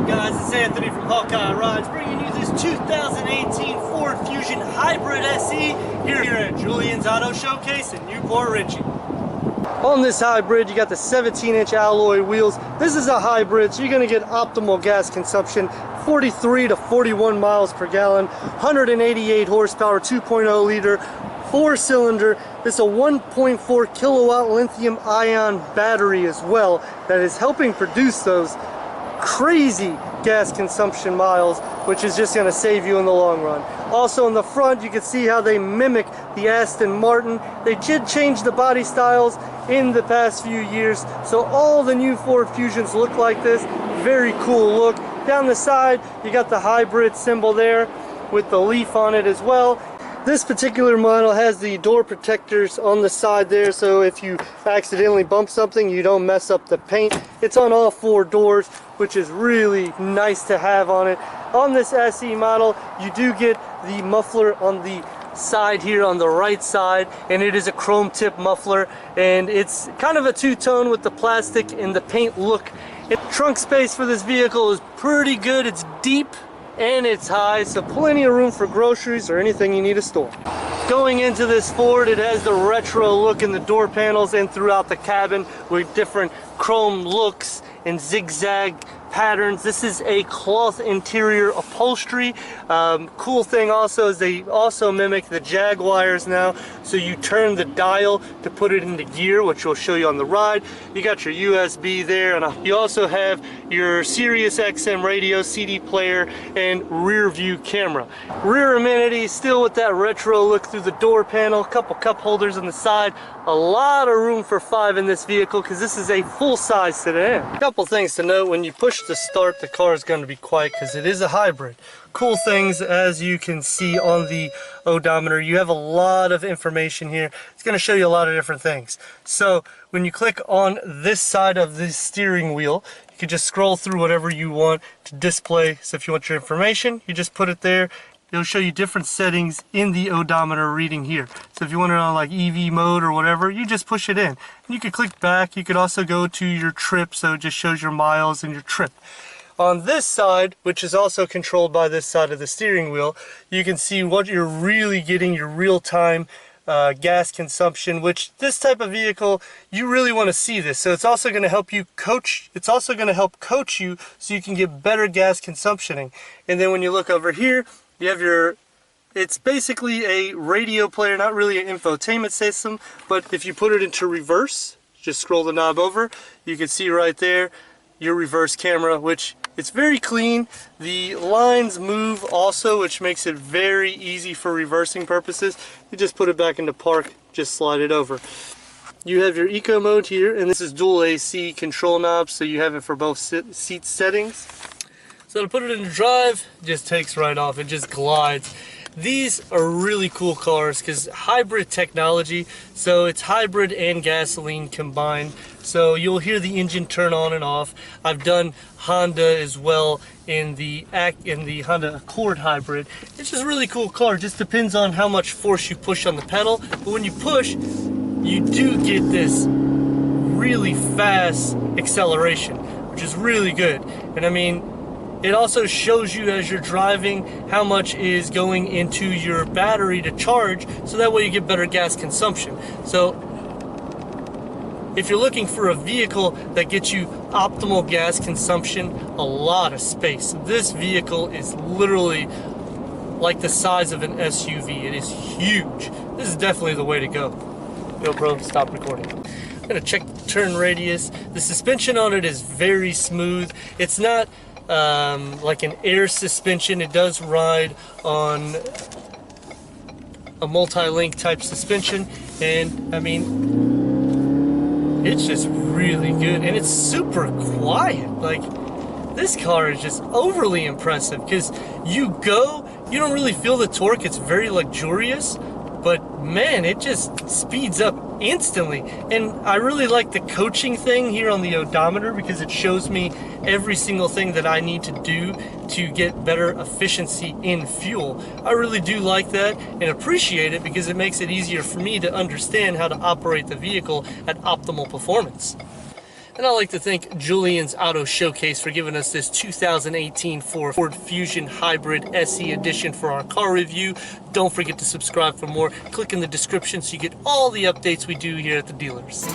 up, guys? It's Anthony from Hawkeye Rides, bringing you this 2018 Ford Fusion Hybrid SE here at Julian's Auto Showcase in Port Richey. On this hybrid, you got the 17-inch alloy wheels. This is a hybrid, so you're going to get optimal gas consumption, 43 to 41 miles per gallon, 188 horsepower, 2.0 liter, 4-cylinder. This is a 1.4 kilowatt lithium ion battery as well that is helping produce those crazy gas consumption miles, which is just going to save you in the long run. Also in the front, you can see how they mimic the Aston Martin. They did change the body styles in the past few years, so all the new Ford Fusions look like this. Very cool look. Down the side, you got the hybrid symbol there with the leaf on it as well. This particular model has the door protectors on the side there, so if you accidentally bump something, you don't mess up the paint. It's on all four doors, which is really nice to have on it. On this SE model, you do get the muffler on the side here on the right side, and it is a chrome tip muffler, and it's kind of a two-tone with the plastic and the paint look. Trunk space for this vehicle is pretty good. It's deep and it's high, so plenty of room for groceries or anything you need to store. Going into this Ford, it has the retro look in the door panels and throughout the cabin with different chrome looks and zigzag patterns. This is a cloth interior upholstery. Cool thing also is they also mimic the Jaguars now, so you turn the dial to put it into gear, which we'll show you on the ride. You got your USB there, and you also have your Sirius XM radio, CD player, and rear view camera. Rear amenities still with that retro look through the door panel, a couple cup holders on the side. A lot of room for 5 in this vehicle because this is a full-size sedan. A couple things to note: when you push to start, the car is going to be quiet because it is a hybrid. Cool things, as you can see on the odometer, you have a lot of information here. It's going to show you a lot of different things. So when you click on this side of the steering wheel, you can just scroll through whatever you want to display. So if you want your information, you just put it there. It'll show you different settings in the odometer reading here. So if you want it on like EV mode or whatever, you just push it in. And you can click back. You could also go to your trip, so it just shows your miles and your trip. On this side, which is also controlled by this side of the steering wheel, you can see what you're really getting, your real-time gas consumption, which this type of vehicle, you really want to see this. So it's also going to help you coach. It's also going to help coach you so you can get better gas consumptioning. And then when you look over here, you have your, it's basically a radio player, not really an infotainment system, but if you put it into reverse, just scroll the knob over, you can see right there your reverse camera, which it's very clean. The lines move also, which makes it very easy for reversing purposes. You just put it back into park, just slide it over. You have your eco mode here, and this is dual AC control knobs, so you have it for both seat settings. So to put it into drive, it just takes right off, it just glides. These are really cool cars because hybrid technology, so it's hybrid and gasoline combined. So you'll hear the engine turn on and off. I've done Honda as well in the Honda Accord hybrid. It's just a really cool car. It just depends on how much force you push on the pedal. But when you push, you do get this really fast acceleration, which is really good. And I mean, it also shows you as you're driving how much is going into your battery to charge, so that way you get better gas consumption. So if you're looking for a vehicle that gets you optimal gas consumption, a lot of space, this vehicle is literally like the size of an SUV. It is huge. This is definitely the way to go. GoPro, stop recording. I'm gonna check the turn radius. The suspension on it is very smooth. It's not like an air suspension. It does ride on a multi-link type suspension, and I mean, it's just really good, and it's super quiet. Like, this car is just overly impressive because you don't really feel the torque. It's very luxurious, but man, it just speeds up instantly. And I really like the coaching thing here on the odometer because it shows me every single thing that I need to do to get better efficiency in fuel. I really do like that and appreciate it because it makes it easier for me to understand how to operate the vehicle at optimal performance. And I'd like to thank Julian's Auto Showcase for giving us this 2018 Ford Fusion Hybrid SE Edition for our car review. Don't forget to subscribe for more. Click in the description so you get all the updates we do here at the dealers.